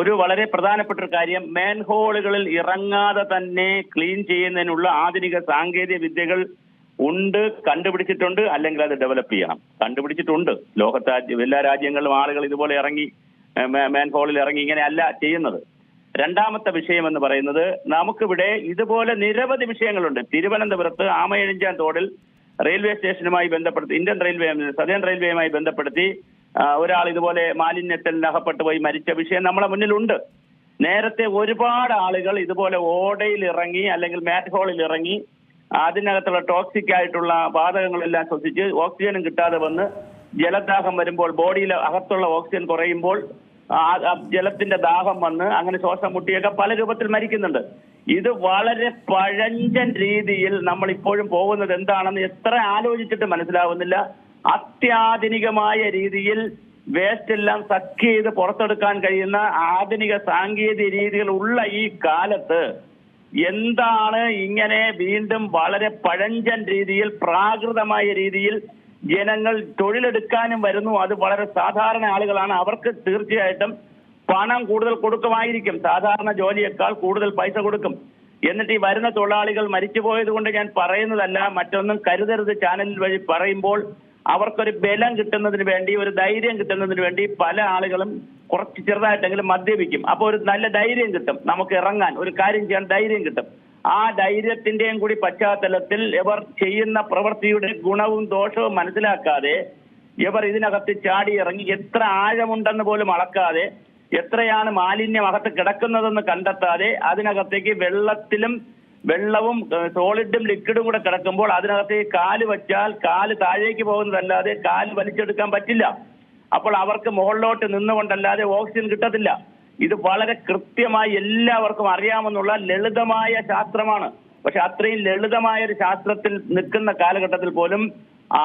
ഒരു വളരെ പ്രധാനപ്പെട്ട ഒരു കാര്യം, മാൻഹോളുകളിൽ ഇറങ്ങാതെ തന്നെ ക്ലീൻ ചെയ്യുന്നതിനുള്ള ആധുനിക സാങ്കേതിക വിദ്യകൾ ഉണ്ട്, കണ്ടുപിടിച്ചിട്ടുണ്ട്, അല്ലെങ്കിൽ അത് ഡെവലപ്പ് ചെയ്യണം. കണ്ടുപിടിച്ചിട്ടുണ്ട്. ലോകത്തെ എല്ലാ രാജ്യങ്ങളിലും ആളുകൾ ഇതുപോലെ ഇറങ്ങി മാൻഹോളിൽ ഇറങ്ങി ഇങ്ങനെയല്ല ചെയ്യുന്നത്. രണ്ടാമത്തെ വിഷയം എന്ന് പറയുന്നത്, നമുക്കിവിടെ ഇതുപോലെ നിരവധി വിഷയങ്ങളുണ്ട്. തിരുവനന്തപുരത്ത് ആമയിഴഞ്ചാൻ തോടിൽ റെയിൽവേ സ്റ്റേഷനുമായി ബന്ധപ്പെടുത്തി, ഇന്ത്യൻ റെയിൽവേ സദേൺ റെയിൽവേയുമായി ബന്ധപ്പെടുത്തി ഒരാൾ ഇതുപോലെ മാലിന്യത്തിൽ അകപ്പെട്ടു പോയി മരിച്ച വിഷയം നമ്മളെ മുന്നിലുണ്ട്. നേരത്തെ ഒരുപാട് ആളുകൾ ഇതുപോലെ ഓടയിൽ ഇറങ്ങി അല്ലെങ്കിൽ മാറ്റ് ഹോളിൽ ഇറങ്ങി അതിനകത്തുള്ള ടോക്സിക് ആയിട്ടുള്ള വാതകങ്ങളെല്ലാം ശ്വസിച്ച് ഓക്സിജനും കിട്ടാതെ വന്ന് ജലദാഹം വരുമ്പോൾ ബോഡിയിൽ അകത്തുള്ള ഓക്സിജൻ കുറയുമ്പോൾ ജലത്തിന്റെ ദാഹം വന്ന് അങ്ങനെ ശ്വാസം മുട്ടിയൊക്കെ പല രൂപത്തിൽ മരിക്കുന്നുണ്ട്. ഇത് വളരെ പഴഞ്ചൻ രീതിയിൽ നമ്മൾ ഇപ്പോഴും പോകുന്നത് എന്താണെന്ന് എത്ര ആലോചിച്ചിട്ട് മനസ്സിലാവുന്നില്ല. അത്യാധുനികമായ രീതിയിൽ വേസ്റ്റ് എല്ലാം സക്ക് ചെയ്ത് പുറത്തെടുക്കാൻ കഴിയുന്ന ആധുനിക സാങ്കേതിക രീതികൾ ഉള്ള ഈ കാലത്ത് എന്താണ് ഇങ്ങനെ വീണ്ടും വളരെ പഴഞ്ചൻ രീതിയിൽ പ്രാകൃതമായ രീതിയിൽ ജനങ്ങൾ തൊഴിലെടുക്കാനും വരുന്നു. അത് വളരെ സാധാരണ ആളുകളാണ്. അവർക്ക് തീർച്ചയായിട്ടും പണം കൂടുതൽ കൊടുക്കുമായിരിക്കും, സാധാരണ ജോലിയേക്കാൾ കൂടുതൽ പൈസ കൊടുക്കും. എന്നിട്ട് ഈ വരുന്ന തൊഴിലാളികൾ മരിച്ചുപോയത് കൊണ്ട് ഞാൻ പറയുന്നതല്ല, മറ്റൊന്നും കരുതരുത് ചാനലിൽ വഴി പറയുമ്പോൾ അവർക്കൊരു ബലം കിട്ടുന്നതിന് വേണ്ടി, ഒരു ധൈര്യം കിട്ടുന്നതിന് വേണ്ടി പല ആളുകളും കുറച്ച് ചെറുതായിട്ടെങ്കിലും മദ്യപിക്കും. അപ്പോൾ ഒരു നല്ല ധൈര്യം കിട്ടും, നമുക്ക് ഇറങ്ങാൻ ഒരു കാര്യം ചെയ്യാൻ ധൈര്യം കിട്ടും. ആ ധൈര്യത്തിന്റെയും കൂടി പശ്ചാത്തലത്തിൽ ഇവർ ചെയ്യുന്ന പ്രവൃത്തിയുടെ ഗുണവും ദോഷവും മനസ്സിലാക്കാതെ ഇവർ ഇതിനകത്ത് ചാടി ഇറങ്ങി എത്ര ആഴമുണ്ടെന്ന് പോലും അളക്കാതെ, എത്രയാണ് മാലിന്യം അകത്ത് കിടക്കുന്നതെന്ന് കണ്ടെത്താതെ അതിനകത്തേക്ക് വെള്ളവും സോളിഡും ലിക്വിഡും കൂടെ കിടക്കുമ്പോൾ അതിനകത്തേക്ക് കാല് വച്ചാൽ കാല് താഴേക്ക് പോകുന്നതല്ലാതെ കാല് വലിച്ചെടുക്കാൻ പറ്റില്ല. അപ്പോൾ അവർക്ക് മുകളിലോട്ട് നിന്നുകൊണ്ടല്ലാതെ ഓക്സിജൻ കിട്ടത്തില്ല. ഇത് വളരെ കൃത്യമായി എല്ലാവർക്കും അറിയാമെന്നുള്ള ലളിതമായ ശാസ്ത്രമാണ്. പക്ഷെ അത്രയും ലളിതമായ ഒരു ശാസ്ത്രത്തിൽ നിൽക്കുന്ന കാലഘട്ടത്തിൽ പോലും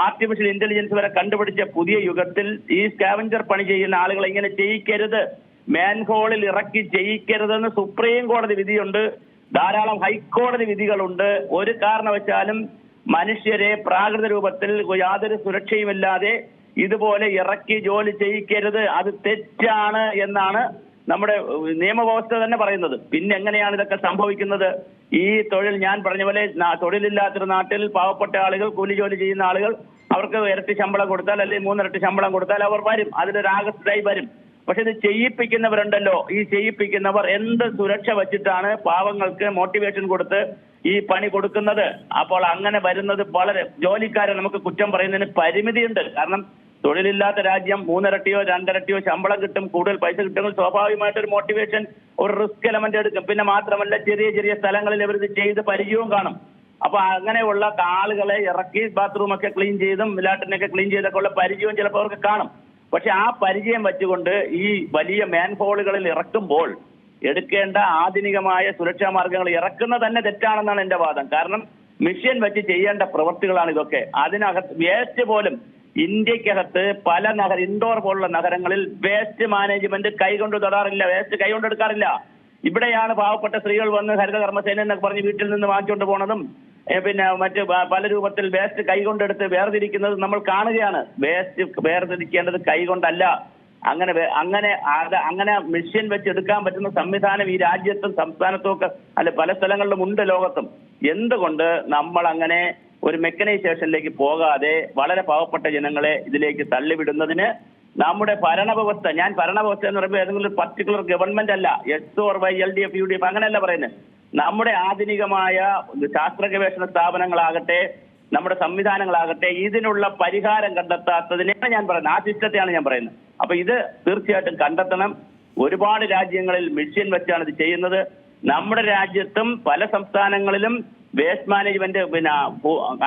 ആർട്ടിഫിഷ്യൽ ഇന്റലിജൻസ് വരെ കണ്ടുപിടിച്ച പുതിയ യുഗത്തിൽ ഈ സ്കാവഞ്ചർ പണി ചെയ്യുന്ന ആളുകളെ ഇങ്ങനെ ചെയ്യിക്കരുത്, മാൻഹോളിൽ ഇറക്കി ചെയ്യിക്കരുതെന്ന് സുപ്രീം കോടതി വിധിയുണ്ട്, ധാരാളം ഹൈക്കോടതി വിധികളുണ്ട്. ഒരു കാരണവശാലും മനുഷ്യരെ പ്രാകൃത രൂപത്തിൽ യാതൊരു സുരക്ഷയുമില്ലാതെ ഇതുപോലെ ഇറക്കി ജോലി ചെയ്യിക്കരുത്, അത് തെറ്റാണ് എന്നാണ് നമ്മുടെ നിയമവ്യവസ്ഥ തന്നെ പറയുന്നത്. പിന്നെ എങ്ങനെയാണ് ഇതൊക്കെ സംഭവിക്കുന്നത്? ഈ തൊഴിൽ ഞാൻ പറഞ്ഞ പോലെ തൊഴിലില്ലാത്തൊരു നാട്ടിൽ പാവപ്പെട്ട ആളുകൾ, കൂലി ജോലി ചെയ്യുന്ന ആളുകൾ, അവർക്ക് ഇരട്ടി ശമ്പളം കൊടുത്താൽ അല്ലെങ്കിൽ 3 ഇരട്ടി ശമ്പളം കൊടുത്താൽ അവർ വരും, അതിലൊരു ആകസ്റ്റായി വരും. പക്ഷെ ഇത് ചെയ്യിപ്പിക്കുന്നവരുണ്ടല്ലോ, ഈ ചെയ്യിപ്പിക്കുന്നവർ എന്ത് സുരക്ഷ വെച്ചിട്ടാണ് പാവങ്ങൾക്ക് മോട്ടിവേഷൻ കൊടുത്ത് ഈ പണി കൊടുക്കുന്നത്? അപ്പോൾ അങ്ങനെ വരുന്നത് വളരെ, ജോലിക്കാരെ നമുക്ക് കുറ്റം പറയുന്നതിന് പരിമിതിയുണ്ട്. കാരണം തൊഴിലില്ലാത്ത രാജ്യം 3 ഇരട്ടിയോ 2 ഇരട്ടിയോ ശമ്പളം കിട്ടും, കൂടുതൽ പൈസ കിട്ടുമെങ്കിൽ സ്വാഭാവികമായിട്ടൊരു മോട്ടിവേഷൻ, ഒരു റിസ്ക് എലമെന്റ് എടുക്കും. പിന്നെ മാത്രമല്ല ചെറിയ ചെറിയ സ്ഥലങ്ങളിൽ ഇവർ ഇത് ചെയ്ത് പരിചയവും കാണും. അപ്പൊ അങ്ങനെയുള്ള ആളുകളെ ഇറക്കി ബാത്റൂമൊക്കെ ക്ലീൻ ചെയ്തും ലാട്രിനൊക്കെ ക്ലീൻ ചെയ്തൊക്കെ ഉള്ള പരിചയവും ചിലപ്പോൾ അവർക്ക് കാണും. പക്ഷെ ആ പരിചയം വെച്ചുകൊണ്ട് ഈ വലിയ മാൻഹോളുകളിൽ ഇറക്കുമ്പോൾ എടുക്കേണ്ട ആധുനികമായ സുരക്ഷാ മാർഗങ്ങൾ ഇറക്കുന്നത് തന്നെ തെറ്റാണെന്നാണ് എന്റെ വാദം. കാരണം മിഷ്യൻ വെച്ച് ചെയ്യേണ്ട പ്രവൃത്തികളാണ് ഇതൊക്കെ. അതിനകത്ത് വേസ്റ്റ് പോലും ഇന്ത്യക്കകത്ത് പല ഇൻഡോർ പോലുള്ള നഗരങ്ങളിൽ വേസ്റ്റ് മാനേജ്മെന്റ് കൈകൊണ്ട് തൊടാറില്ല, വേസ്റ്റ് കൈകൊണ്ട് എടുക്കാറില്ല. ഇവിടെയാണ് പാവപ്പെട്ട സ്ത്രീകൾ വന്ന് ഹരിത കർമ്മസേന എന്നൊക്കെ പറഞ്ഞ് വീട്ടിൽ നിന്ന് വാങ്ങിച്ചുകൊണ്ട് പോണതും പിന്നെ മറ്റ് പല രൂപത്തിൽ വേസ്റ്റ് കൈകൊണ്ടെടുത്ത് വേർതിരിക്കുന്നത് നമ്മൾ കാണുകയാണ്. വേസ്റ്റ് വേർതിരിക്കേണ്ടത് കൈകൊണ്ടല്ല. അങ്ങനെ മെഷീൻ വെച്ച് എടുക്കാൻ പറ്റുന്ന സംവിധാനം ഈ രാജ്യത്തും സംസ്ഥാനത്തും ഒക്കെ പല സ്ഥലങ്ങളിലും ഉണ്ട് ലോകത്തും. എന്തുകൊണ്ട് നമ്മൾ അങ്ങനെ ഒരു മെക്കനൈസേഷനിലേക്ക് പോകാതെ വളരെ പാവപ്പെട്ട ജനങ്ങളെ ഇതിലേക്ക് തള്ളിവിടുന്നതിന് നമ്മുടെ ഭരണവ്യവസ്ഥ, ഞാൻ ഭരണവ്യവസ്ഥ എന്ന് പറയുമ്പോൾ ഏതെങ്കിലും ഒരു പർട്ടിക്കുലർ ഗവൺമെന്റ് അല്ല, XOR LDF UDF അങ്ങനെയല്ല പറയുന്നത്. നമ്മുടെ ആധുനികമായ ശാസ്ത്ര ഗവേഷണ സ്ഥാപനങ്ങളാകട്ടെ, നമ്മുടെ സംവിധാനങ്ങളാകട്ടെ ഇതിനുള്ള പരിഹാരം കണ്ടെത്താത്തതിനെയാണ് ഞാൻ പറയുന്നത്. ആ സിസ്റ്റത്തെയാണ് ഞാൻ പറയുന്നത്. അപ്പൊ ഇത് തീർച്ചയായിട്ടും കണ്ടെത്തണം. ഒരുപാട് രാജ്യങ്ങളിൽ മെഷീൻ വെച്ചാണ് ഇത് ചെയ്യുന്നത്. നമ്മുടെ രാജ്യത്തും പല സംസ്ഥാനങ്ങളിലും വേസ്റ്റ് മാനേജ്മെന്റ്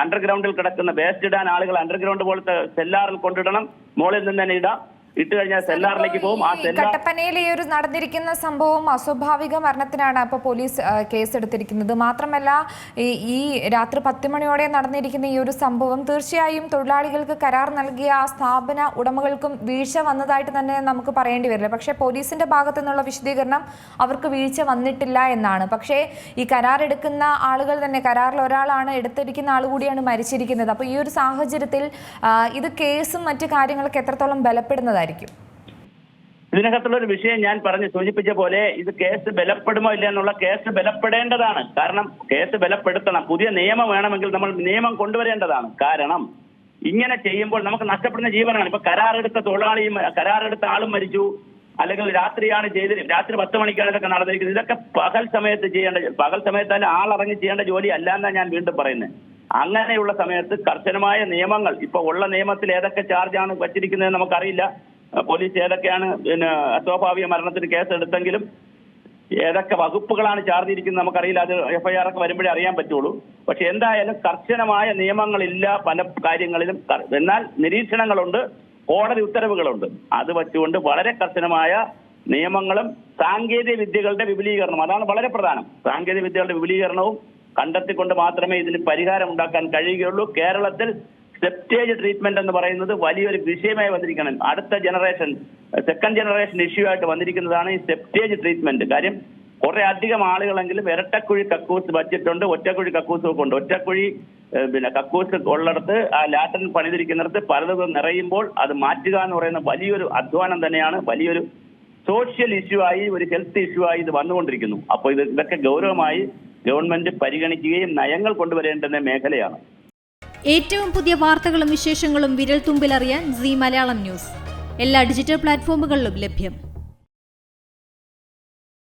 അണ്ടർഗ്രൗണ്ടിൽ കിടക്കുന്ന വേസ്റ്റ് ഇടാൻ ആളുകൾ അണ്ടർഗ്രൗണ്ട് പോലത്തെ സെല്ലാറിൽ കൊണ്ടിടണം, മുകളിൽ നിന്ന് തന്നെ ഇടാം. ഇട്ട് കഴിഞ്ഞാൽ സെല്ലാറിലേക്ക് പോകും. കട്ടപ്പനയിൽ ഈ ഒരു നടന്നിരിക്കുന്ന സംഭവം അസ്വാഭാവിക മരണത്തിനാണ് ഇപ്പോൾ പോലീസ് കേസെടുത്തിരിക്കുന്നത്. മാത്രമല്ല ഈ രാത്രി 10 മണിയോടെ നടന്നിരിക്കുന്ന ഈ ഒരു സംഭവം തീർച്ചയായും തൊഴിലാളികൾക്ക് കരാർ നൽകിയ ആ സ്ഥാപന ഉടമകൾക്കും വീഴ്ച വന്നതായിട്ട് തന്നെ നമുക്ക് പറയേണ്ടി വരില്ല. പക്ഷേ പോലീസിന്റെ ഭാഗത്തു നിന്നുള്ള വിശദീകരണം അവർക്ക് വീഴ്ച വന്നിട്ടില്ല എന്നാണ്. പക്ഷേ ഈ കരാർ എടുക്കുന്ന ആളുകൾ തന്നെ, കരാറിൽ ഒരാളാണ്, എടുത്തിരിക്കുന്ന ആൾ കൂടിയാണ് മരിച്ചിരിക്കുന്നത്. അപ്പോൾ ഈ ഒരു സാഹചര്യത്തിൽ ഇത് കേസും മറ്റു കാര്യങ്ങളൊക്കെ എത്രത്തോളം ബലപ്പെടുന്നതായിരിക്കും? ഇതിനകത്തുള്ള ഒരു വിഷയം ഞാൻ സൂചിപ്പിച്ച പോലെ ഇത് കേസ് ബലപ്പെടുമോ ഇല്ല എന്നുള്ള കേസ് ബലപ്പെടേണ്ടതാണ്. കാരണം കേസ് ബലപ്പെടുത്തണം. പുതിയ നിയമം വേണമെങ്കിൽ നമ്മൾ നിയമം കൊണ്ടുവരേണ്ടതാണ്. കാരണം ഇങ്ങനെ ചെയ്യുമ്പോൾ നമുക്ക് നഷ്ടപ്പെടുന്ന ജീവനാണ്. ഇപ്പൊ കരാറെടുത്ത തൊഴിലാളിയും കരാറെടുത്ത ആളും മരിച്ചു, അല്ലെങ്കിൽ രാത്രിയാണ് രാത്രി 10 മണിക്കാണ് ഇതൊക്കെ നടന്നിരിക്കുന്നത്. ഇതൊക്കെ പകൽ സമയത്ത് പകൽ സമയത്തല്ല ആളിറങ്ങി ചെയ്യേണ്ട ജോലി അല്ലാന്നാണ് ഞാൻ വീണ്ടും പറയുന്നത്. അങ്ങനെയുള്ള സമയത്ത് കർശനമായ നിയമങ്ങൾ, ഇപ്പൊ ഉള്ള നിയമത്തിൽ ഏതൊക്കെ ചാർജാണ് വച്ചിരിക്കുന്നത് നമുക്കറിയില്ല. പോലീസ് ഏതൊക്കെയാണ് അസ്വാഭാവിക മരണത്തിന് കേസ് എടുത്തെങ്കിലും ഏതൊക്കെ വകുപ്പുകളാണ് ചാർജ് ഇരിക്കുന്നത് നമുക്കറിയില്ല. അത് FIR ഒക്കെ വരുമ്പോഴേ അറിയാൻ പറ്റുള്ളൂ. പക്ഷെ എന്തായാലും കർശനമായ നിയമങ്ങളില്ല പല കാര്യങ്ങളിലും. എന്നാൽ നിരീക്ഷണങ്ങളുണ്ട്, കോടതി ഉത്തരവുകളുണ്ട്. അത് വച്ചുകൊണ്ട് വളരെ കർശനമായ നിയമങ്ങളും സാങ്കേതിക വിദ്യകളുടെ വിപുലീകരണം, അതാണ് വളരെ പ്രധാനം. സാങ്കേതിക വിദ്യകളുടെ വിപുലീകരണവും കണ്ടെത്തിക്കൊണ്ട് മാത്രമേ ഇതിന് പരിഹാരം ഉണ്ടാക്കാൻ കഴിയുകയുള്ളൂ. കേരളത്തിൽ സെപ്റ്റേജ് ട്രീറ്റ്മെന്റ് എന്ന് പറയുന്നത് വലിയൊരു വിഷയമായി വന്നിരിക്കണം. അടുത്ത ജനറേഷൻ, സെക്കൻഡ് ജനറേഷൻ ഇഷ്യൂ ആയിട്ട് വന്നിരിക്കുന്നതാണ് ഈ സെപ്റ്റേജ് ട്രീറ്റ്മെന്റ്. കാര്യം കുറെ അധികം ആളുകളെങ്കിലും ഇരട്ടക്കുഴി കക്കൂസ് വച്ചിട്ടുണ്ട്, ഒറ്റക്കുഴി കക്കൂസും ഒക്കെ ഉണ്ട്. ഒറ്റക്കുഴി കക്കൂസ് ഉള്ളിടത്ത് ആ ലാറ്ററിൻ പണിതിരിക്കുന്നിടത്ത് പലതും നിറയുമ്പോൾ അത് മാറ്റുക എന്ന് പറയുന്ന വലിയൊരു അധ്വാനം തന്നെയാണ്. വലിയൊരു സോഷ്യൽ ഇഷ്യൂ ആയി, ഒരു ഹെൽത്ത് ഇഷ്യൂ ആയി ഇത് വന്നുകൊണ്ടിരിക്കുന്നു. അപ്പോൾ ഇതൊക്കെ ഗൗരവമായി ഗവൺമെന്റ് പരിഗണിക്കുകയും നയങ്ങൾ കൊണ്ടുവരേണ്ടുന്ന മേഖലയാണ്. ഏറ്റവും പുതിയ വാർത്തകളും വിശേഷങ്ങളും വിരൽ തുമ്പിലറിയാൻ സീ മലയാളം ന്യൂസ് എല്ലാ ഡിജിറ്റൽ പ്ലാറ്റ്ഫോമുകളിലും ലഭ്യം.